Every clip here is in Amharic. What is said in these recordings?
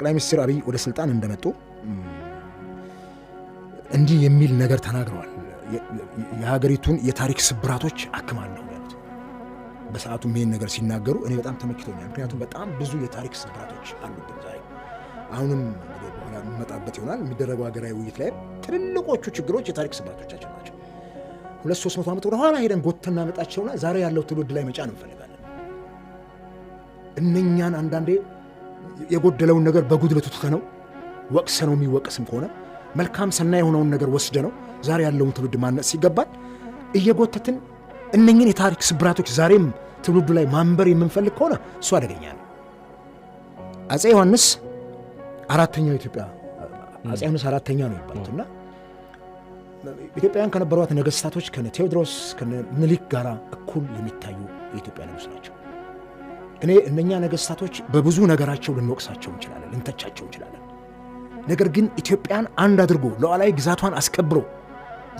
ጠቅላይ ሚኒስትር አብይ ወደ ስልጣን እንደመጡ እንዲህ የሚል ነገር ተናግረዋል። የሀገሪቱን የታሪክ ስብራቶች አክማለሁ ያሉት በሰዓቱም ይሄን ነገር ሲናገሩ እኔ በጣም ተመክቶኛል። ምክንያቱም በጣም ብዙ የታሪክ ስብራቶች አሉብን ዛሬ። አሁንም በኋላ እንመጣበት ይሆናል የሚደረገው ሀገራዊ ውይይት ላይ ትልልቆቹ ችግሮች የታሪክ ስብራቶቻችን ናቸው። 200-300 ዓመት ወደ ኋላ ሄደን ጎተና መጣቸውና ዛሬ ያለው ትውልድ ላይ መጫን እንፈልጋለን። እነኛን አንዳንዴ የጎደለውን ነገር በጉድለቱ ትተነው ወቅሰነው የሚወቅስም ከሆነ መልካም ሰናይ የሆነውን ነገር ወስደነው ዛሬ ያለውን ትውልድ ማነጽ ሲገባል እየጎተትን እነኝን የታሪክ ስብራቶች ዛሬም ትውልዱ ላይ ማንበር የምንፈልግ ከሆነ እሱ አደገኛ ነው። አፄ ዮሐንስ አራተኛው ኢትዮጵያ አፄ ዮሐንስ አራተኛ ነው ይባሉትና ኢትዮጵያውያን ከነበሯት ነገስታቶች ከነ ቴዎድሮስ ከነ ምኒልክ ጋራ እኩል የሚታዩ የኢትዮጵያ ንጉስ ናቸው። እኔ እነኛ ነገስታቶች በብዙ ነገራቸው ልንወቅሳቸው እንችላለን፣ ልንተቻቸው እንችላለን። ነገር ግን ኢትዮጵያን አንድ አድርጎ ሉዓላዊ ግዛቷን አስከብሮ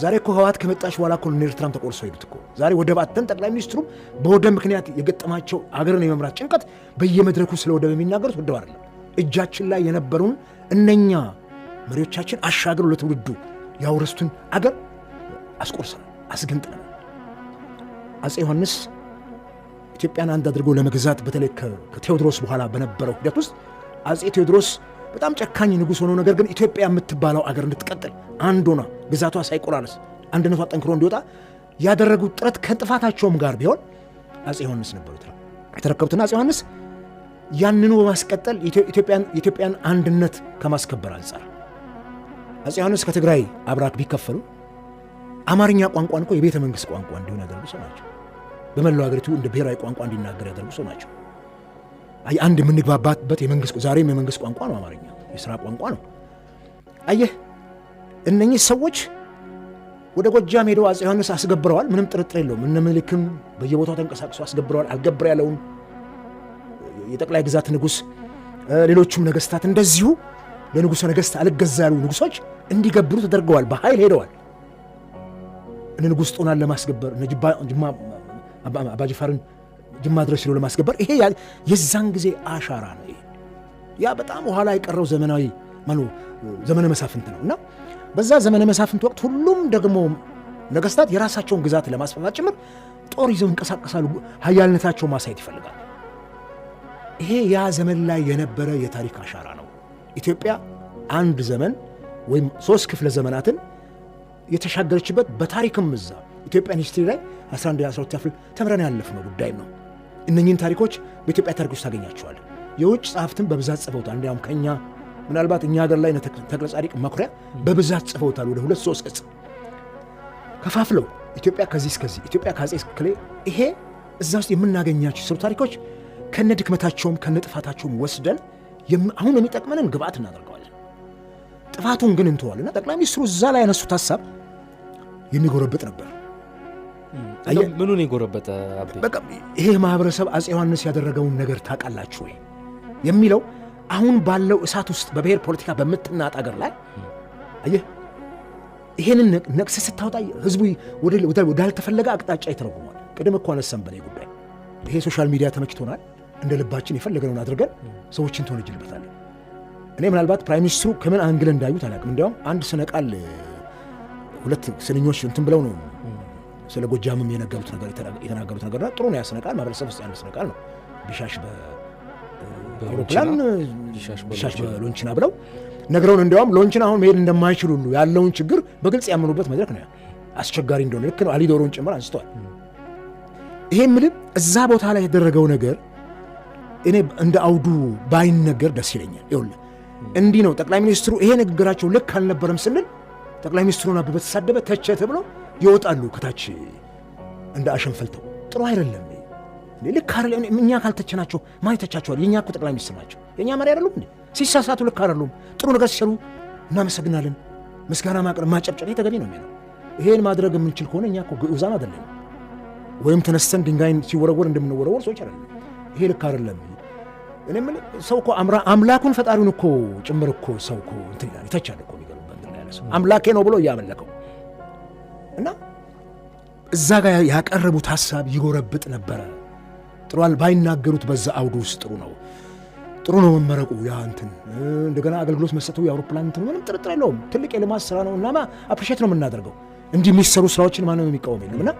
ዛሬ እኮ ህወሓት ከመጣች በኋላ እኮ ኤርትራም ተቆርሶ ሄዱት እኮ። ዛሬ ወደብ አጥተን ጠቅላይ ሚኒስትሩም በወደብ ምክንያት የገጠማቸው አገርን የመምራት ጭንቀት በየመድረኩ ስለ ወደብ የሚናገሩት ወደብ አይደለም። እጃችን ላይ የነበሩን እነኛ መሪዎቻችን አሻግሮ ለትውልዱ ያወረሱትን አገር አስቆርሰናል፣ አስገንጥለናል። አፄ ዮሐንስ ኢትዮጵያን አንድ አድርጎ ለመግዛት በተለይ ከቴዎድሮስ በኋላ በነበረው ሂደት ውስጥ አፄ ቴዎድሮስ በጣም ጨካኝ ንጉሥ ሆነው ነገር ግን ኢትዮጵያ የምትባለው አገር እንድትቀጥል አንድ ሆና ግዛቷ ሳይቆራረስ አንድነቷ ጠንክሮ እንዲወጣ ያደረጉት ጥረት ከጥፋታቸውም ጋር ቢሆን አፄ ዮሐንስ ነበሩ የተረከቡትና አፄ ዮሐንስ ያንኑ በማስቀጠል የኢትዮጵያን አንድነት ከማስከበር አንጻር አፄ ዮሐንስ ከትግራይ አብራክ ቢከፈሉ አማርኛ ቋንቋን እኮ የቤተ መንግሥት ቋንቋ እንዲሆን ያደርጉ ሰው ናቸው። በመላው ሀገሪቱ እንደ ብሔራዊ ቋንቋ እንዲናገር ያደርጉ ሰው ናቸው። አንድ የምንግባባበት የመንግስት ዛሬም የመንግስት ቋንቋ ነው አማርኛ፣ የሥራ ቋንቋ ነው። አየህ እነኚህ ሰዎች ወደ ጎጃም ሄደው አፄ ዮሐንስ አስገብረዋል። ምንም ጥርጥር የለውም። እነ ምኒልክም በየቦታው ተንቀሳቅሰው አስገብረዋል። አልገብር ያለውን የጠቅላይ ግዛት ንጉሥ፣ ሌሎቹም ነገስታት እንደዚሁ ለንጉሠ ነገሥት አልገዛ ያሉ ንጉሶች እንዲገብሩ ተደርገዋል። በኃይል ሄደዋል። እነ ንጉሥ ጦናን ለማስገበር እነ አባጅፋርን ጅማ ድረስ ሄዶ ለማስገበር ይሄ የዛን ጊዜ አሻራ ነው። ይሄ ያ በጣም ኋላ የቀረው ዘመናዊ ዘመነ መሳፍንት ነው እና በዛ ዘመነ መሳፍንት ወቅት ሁሉም ደግሞ ነገስታት የራሳቸውን ግዛት ለማስፋፋት ጭምር ጦር ይዘው እንቀሳቀሳሉ። ኃያልነታቸው ማሳየት ይፈልጋል። ይሄ ያ ዘመን ላይ የነበረ የታሪክ አሻራ ነው። ኢትዮጵያ አንድ ዘመን ወይም 3 ክፍለ ዘመናትን የተሻገረችበት በታሪክም እዛ ኢትዮጵያን ሂስትሪ ላይ 11-12 ክፍል ተምረን ያለፍነው ጉዳይ ነው። እነኚህን ታሪኮች በኢትዮጵያ ታሪክ ውስጥ ታገኛቸዋል። የውጭ ጸሐፍትም በብዛት ጽፈውታል። እንዲያውም ከኛ ምናልባት እኛ ሀገር ላይ ተክለ ጻድቅ መኩሪያ በብዛት ጽፈውታል። ወደ 2-3 ገጽ ከፋፍለው ኢትዮጵያ ከዚህ እስከዚህ፣ ኢትዮጵያ ከአፄ እስከ ይሄ እዛ ውስጥ የምናገኛቸው ስሩ ታሪኮች ከነ ድክመታቸውም ከነ ጥፋታቸውም ወስደን አሁን የሚጠቅመንን ግብአት እናደርገዋለን። ጥፋቱን ግን እንተዋልና ጠቅላይ ሚኒስትሩ እዛ ላይ ያነሱት ሀሳብ የሚጎረብጥ ነበር። ምኑን የጎረበጠ? በቃ ይሄ ማህበረሰብ አፄ ዮሐንስ ያደረገውን ነገር ታውቃላችሁ ወይ የሚለው አሁን ባለው እሳት ውስጥ በብሔር ፖለቲካ በምትናጥ አገር ላይ አየህ ይሄንን ነቅስ ስታወጣ ህዝቡ ወዳልተፈለገ አቅጣጫ ይተረጉማል። ቅድም እኮ አነሳን በላይ ጉዳይ ይሄ ሶሻል ሚዲያ ተመችቶናል። እንደ ልባችን የፈለገነውን አድርገን ሰዎችን ተወነጅልበታለን። እኔ ምናልባት ፕራይም ሚኒስትሩ ከምን አንግል እንዳዩት አላውቅም። እንዲያውም አንድ ስነ ቃል 2 ስንኞች እንትን ብለው ነው ስለ ጎጃምም የነገሩት ነገር የተናገሩት ነገር ጥሩ ነው። ያስነቃል። ማህበረሰብ ውስጥ ያለ ስነቃል ነው። ቢሻሽ በአውሮፕላን ቢሻሽ በሎንችና ብለው ነግረውን እንዲያውም ሎንችና አሁን መሄድ እንደማይችሉ ሁሉ ያለውን ችግር በግልጽ ያመኑበት መድረክ ነው። አስቸጋሪ እንደሆነ ልክ ነው። አሊዶሮን ጭምር አንስተዋል። ይሄ ምልም እዛ ቦታ ላይ የተደረገው ነገር እኔ እንደ አውዱ ባይነገር ደስ ይለኛል። ይኸውልህ እንዲህ ነው ጠቅላይ ሚኒስትሩ ይሄ ንግግራቸው ልክ አልነበረም ስንል ጠቅላይ ሚኒስትሩን አበበ ተሳደበ ተቸ ተብለው ይወጣሉ ከታች እንደ አሸንፈልተው። ጥሩ አይደለም። ልክ አይደለም። እኛ ካልተቸናቸው ማን ይተቻቸዋል? የኛ እኮ ጠቅላይ ሚኒስትር ናቸው። የኛ መሪ አይደሉም እንዴ? ሲሳሳቱ ልክ አይደሉም። ጥሩ ነገር ሲሰሩ እናመሰግናለን። ምስጋና ማቅረብ ማጨብጨብ ተገቢ ነው የሚለው። ይሄን ማድረግ የምንችል ከሆነ እኛ እኮ ግዑዛን አይደለም። ወይም ተነስተን ድንጋይን ሲወረወር እንደምንወረወር ሰዎች አይደለም። ይሄ ልክ አይደለም። እኔ ምን ሰው እኮ አምላኩን ፈጣሪውን እኮ ጭምር እኮ ሰው እኮ እንትን ይላል ይተቻል እኮ የሚገርምበት ነው ያለ ሰው አምላኬ ነው ብሎ እያመለከው እና እዛ ጋር ያቀረቡት ሐሳብ ይጎረብጥ ነበረ። ጥሩ ባይናገሩት በዛ አውዱ ውስጥ ጥሩ ነው። ጥሩ ነው መመረቁ ያ እንትን እንደገና አገልግሎት መስጠቱ የአውሮፕላን እንትን ምንም ጥርጥር የለውም ትልቅ የልማት ስራ ነው እና አፕሪሼት ነው የምናደርገው እንዲህ የሚሰሩ ስራዎችን ማንም የሚቃወም የለም እና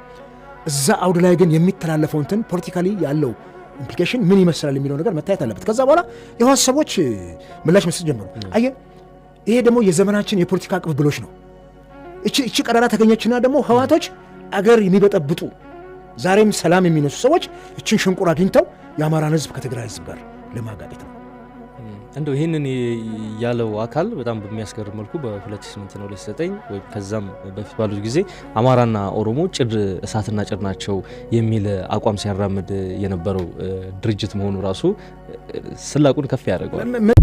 እዛ አውድ ላይ ግን የሚተላለፈው እንትን ፖለቲካሊ ያለው ኢምፕሊኬሽን ምን ይመስላል የሚለው ነገር መታየት አለበት። ከዛ በኋላ የህወሓት ሰዎች ምላሽ መስጠት ጀመሩ። አየህ ይሄ ደግሞ የዘመናችን የፖለቲካ ቅብብሎች ነው። እቺ ቀዳዳ ተገኘችና ደግሞ ህወሓቶች አገር የሚበጠብጡ ዛሬም ሰላም የሚነሱ ሰዎች እችን ሽንቁር አግኝተው የአማራን ህዝብ ከትግራይ ህዝብ ጋር ለማጋጨት ነው። እንደው ይህንን ያለው አካል በጣም በሚያስገርም መልኩ በ2008 ነው 2009 ወይ ከዛም በፊት ባሉት ጊዜ አማራና ኦሮሞ ጭድ እሳትና ጭድ ናቸው የሚል አቋም ሲያራምድ የነበረው ድርጅት መሆኑ ራሱ ስላቁን ከፍ ያደርገዋል።